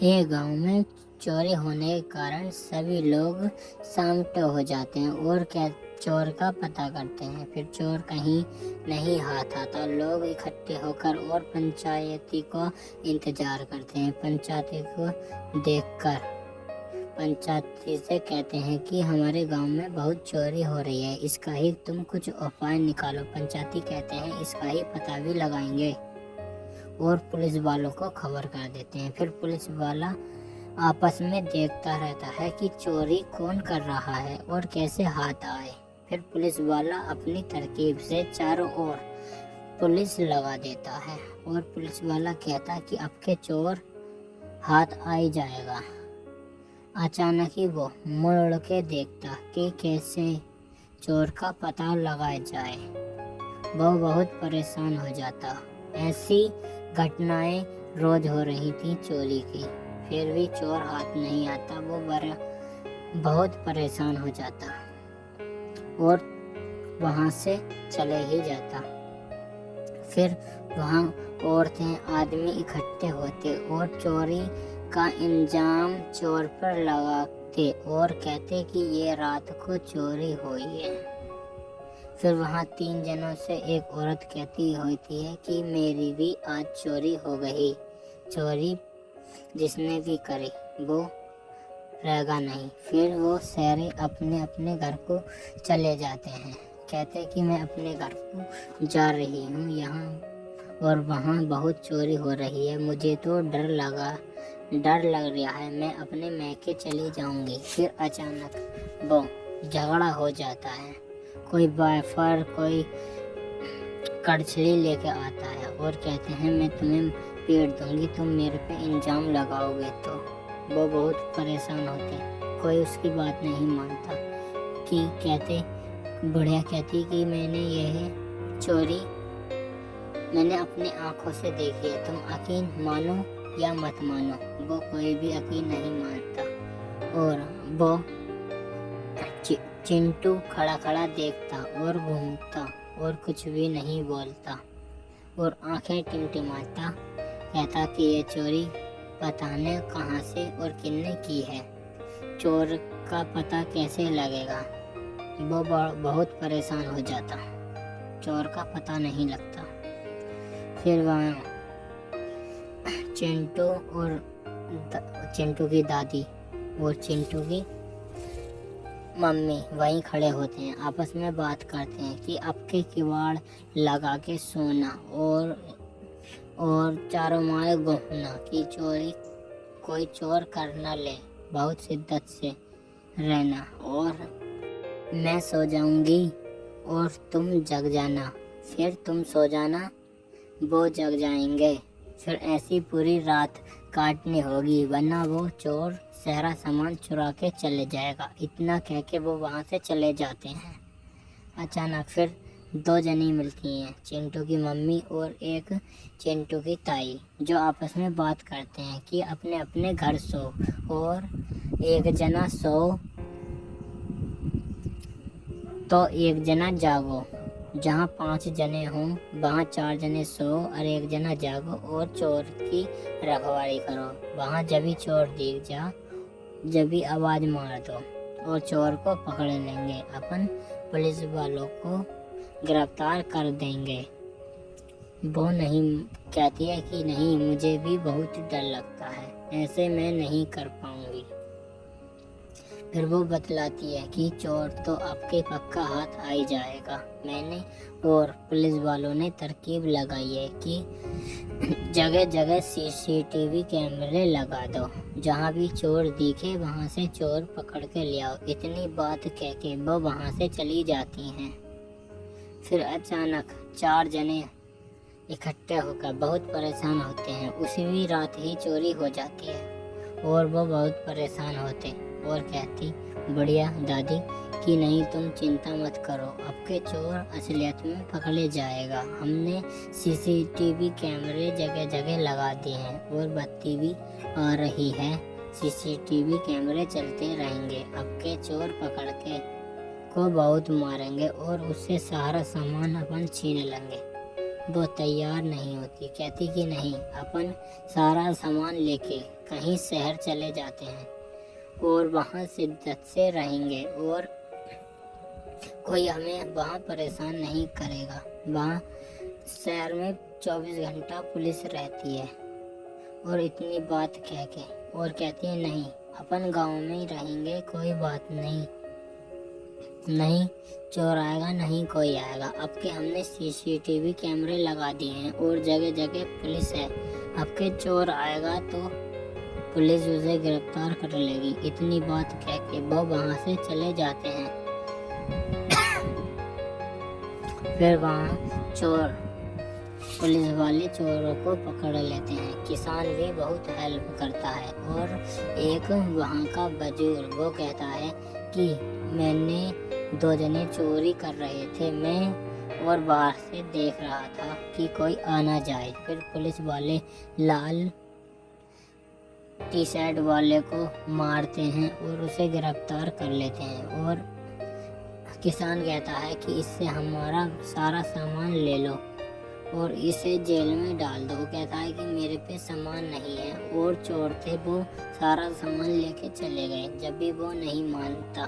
एक गांव में चोरी होने के कारण सभी लोग शांत हो जाते हैं और चोर का पता करते हैं। फिर चोर कहीं नहीं हाथ आता। लोग इकट्ठे होकर और पंचायती को इंतजार करते हैं। पंचायती को देखकर पंचायती से कहते हैं कि हमारे गांव में बहुत चोरी हो रही है, इसका ही तुम कुछ उपाय निकालो। पंचायती कहते हैं इसका ही पता भी लगाएंगे और पुलिस वालों को खबर कर देते हैं। फिर पुलिस वाला आपस में देखता रहता है कि चोरी कौन कर रहा है और कैसे हाथ आए। फिर पुलिस वाला अपनी तरकीब से चारों ओर पुलिस लगा देता है और पुलिस वाला कहता है कि अब के चोर हाथ आ ही जाएगा। अचानक ही वो मुड़ के देखता कि कैसे चोर का पता लगाया जाए। वो बहुत परेशान हो जाता। ऐसी घटनाएं रोज हो रही थी चोरी की, फिर भी चोर हाथ नहीं आता। वो बहुत परेशान हो जाता और वहां से चले ही जाता। फिर वहां औरतें आदमी इकट्ठे होते और चोरी का इंजाम चोर पर लगाते और कहते कि ये रात को चोरी हुई है। फिर वहाँ 3 जनों से एक औरत कहती होती है कि मेरी भी आज चोरी हो गई। चोरी जिसने भी करी वो रहेगा नहीं। फिर वो सारे अपने अपने घर को चले जाते हैं। कहते कि मैं अपने घर को जा रही हूँ, यहाँ और वहाँ बहुत चोरी हो रही है, मुझे तो डर लग रहा है, मैं अपने मैके चली जाऊंगी। फिर अचानक वो झगड़ा हो जाता है। कोई वाइफर कोई कड़छली लेके आता है और कहते हैं मैं तुम्हें पीट दूंगी, तुम मेरे पे इल्जाम लगाओगे तो। वो बहुत परेशान होते हैं, कोई उसकी बात नहीं मानता। बुढ़िया कहती कि मैंने चोरी मैंने अपनी आंखों से देखी है, तुम यकीन मानो या मत मानो। वो कोई भी यकीन नहीं मानता और वो चिंटू खड़ा खड़ा देखता और घूमता और कुछ भी नहीं बोलता और आंखें टिमटिमाता। कहता कि ये चोरी पता नहीं कहाँ से और किसने की है, चोर का पता कैसे लगेगा। वो बहुत परेशान हो जाता, चोर का पता नहीं लगता। फिर वहाँ चिंटू की दादी और चिंटू की मम्मी वहीं खड़े होते हैं, आपस में बात करते हैं कि अब के किवाड़ लगा के सोना और चारों मारे घूमना कि कोई चोर कर न ले, बहुत शिद्दत से रहना और मैं सो जाऊंगी और तुम जग जाना, फिर तुम सो जाना, वो जग जाएंगे। फिर ऐसी पूरी रात काटनी होगी वरना वो चोर सारा सामान चुरा के चले जाएगा। इतना कह के वो वहाँ से चले जाते हैं। अचानक फिर 2 जनी मिलती हैं, चिंटू की मम्मी और एक चिंटू की ताई, जो आपस में बात करते हैं कि अपने अपने घर सो और एक जना सो तो एक जना जागो। जहाँ 5 जने हों वहाँ 4 जने सो और एक जना जागो और चोर की रखवाली करो। वहाँ जब भी चोर दिख जा जब भी आवाज़ मार दो और चोर को पकड़ लेंगे, अपन पुलिस वालों को गिरफ्तार कर देंगे। वो नहीं कहती है कि नहीं, मुझे भी बहुत डर लगता है, ऐसे मैं नहीं कर पाऊंगी। फिर वो बतलाती है कि चोर तो आपके पक्का हाथ आ ही जाएगा। मैंने और पुलिस वालों ने तरकीब लगाई है कि जगह जगह CCTV कैमरे लगा दो, जहाँ भी चोर दिखे वहाँ से चोर पकड़ के ले आओ। इतनी बात कह के वो वहाँ से चली जाती हैं। फिर अचानक 4 जने इकट्ठे होकर बहुत परेशान होते हैं। उसी रात ही चोरी हो जाती है और वो बहुत परेशान होते और कहती बढ़िया दादी कि नहीं, तुम चिंता मत करो, आपके चोर असलियत में पकड़े जाएगा। हमने CCTV कैमरे जगह जगह लगा दिए हैं और बत्ती भी आ रही है, CCTV कैमरे चलते रहेंगे। आपके चोर पकड़ के को बहुत मारेंगे और उससे सारा सामान अपन छीन लेंगे। वो तैयार नहीं होती। कहती कि नहीं, अपन सारा सामान लेके कहीं शहर चले जाते हैं और वहाँ शिद्दत से रहेंगे और कोई हमें वहाँ परेशान नहीं करेगा। वहाँ शहर में 24 घंटा पुलिस रहती है। और इतनी बात कह के और कहती है नहीं, अपन गांव में ही रहेंगे, कोई बात नहीं, नहीं चोर आएगा, नहीं कोई आएगा। अब के हमने CCTV कैमरे लगा दिए हैं और जगह जगह पुलिस है। अब के चोर आएगा तो पुलिस उसे गिरफ्तार कर लेगी। इतनी बात कह के वो वहाँ से चले जाते हैं। फिर वहाँ चोर पुलिस वाले चोरों को पकड़ लेते हैं। किसान भी बहुत हेल्प करता है और एक वहाँ का बुजुर्ग वो कहता है कि मैंने 2 जने चोरी कर रहे थे, मैं और बाहर से देख रहा था कि कोई आ ना जाए। फिर पुलिस वाले लाल टी-शर्ट वाले को मारते हैं और उसे गिरफ्तार कर लेते हैं। और किसान कहता है कि इससे हमारा सारा सामान ले लो और इसे जेल में डाल दो। वो कहता है कि मेरे पे सामान नहीं है और चोर थे, वो सारा सामान लेके चले गए। जब भी वो नहीं मानता,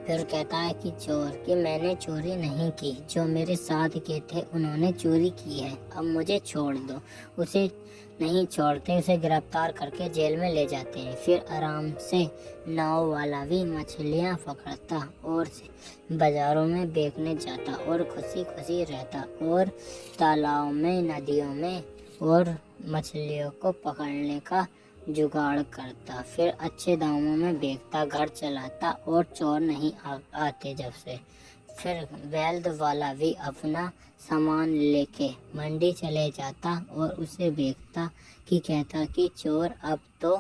फिर कहता है कि चोर कि मैंने चोरी नहीं की, जो मेरे साथ के थे उन्होंने चोरी की है, अब मुझे छोड़ दो। उसे नहीं छोड़ते, उसे गिरफ्तार करके जेल में ले जाते हैं। फिर आराम से नाव वाला भी मछलियाँ पकड़ता और बाजारों में बेचने जाता और खुशी खुशी रहता और तालाब में, नदियों में और मछलियों को पकड़ने का जुगाड़ करता। फिर अच्छे दामों में बेचता, घर चलाता और चोर नहीं आते जब से। फिर बैल वाला भी अपना सामान लेके मंडी चले जाता और उसे बेचता कि कहता कि चोर अब तो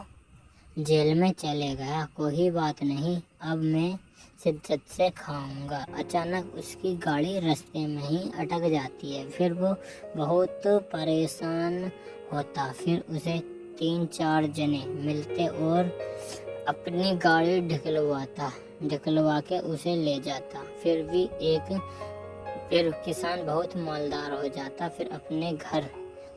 जेल में चले गया, कोई बात नहीं, अब मैं शिद्दत से खाऊंगा। अचानक उसकी गाड़ी रास्ते में ही अटक जाती है। फिर वो बहुत परेशान होता। फिर उसे 3-4 जने मिलते और अपनी गाड़ी ढकलवा के उसे ले जाता। फिर किसान बहुत मालदार हो जाता। फिर अपने घर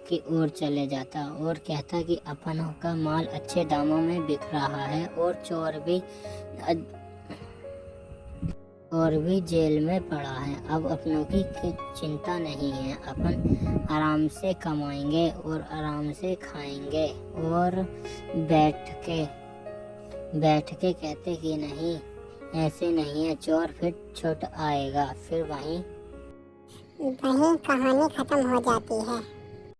की ओर चले जाता और कहता कि अपनों का माल अच्छे दामों में बिक रहा है और चोर भी जेल में पड़ा है। अब अपनों की चिंता नहीं है, अपन आराम से कमाएंगे और आराम से खाएंगे। और बैठ के कहते कि नहीं, ऐसे नहीं है, चोर फिर छुट आएगा। फिर वहीं कहानी खत्म हो जाती है।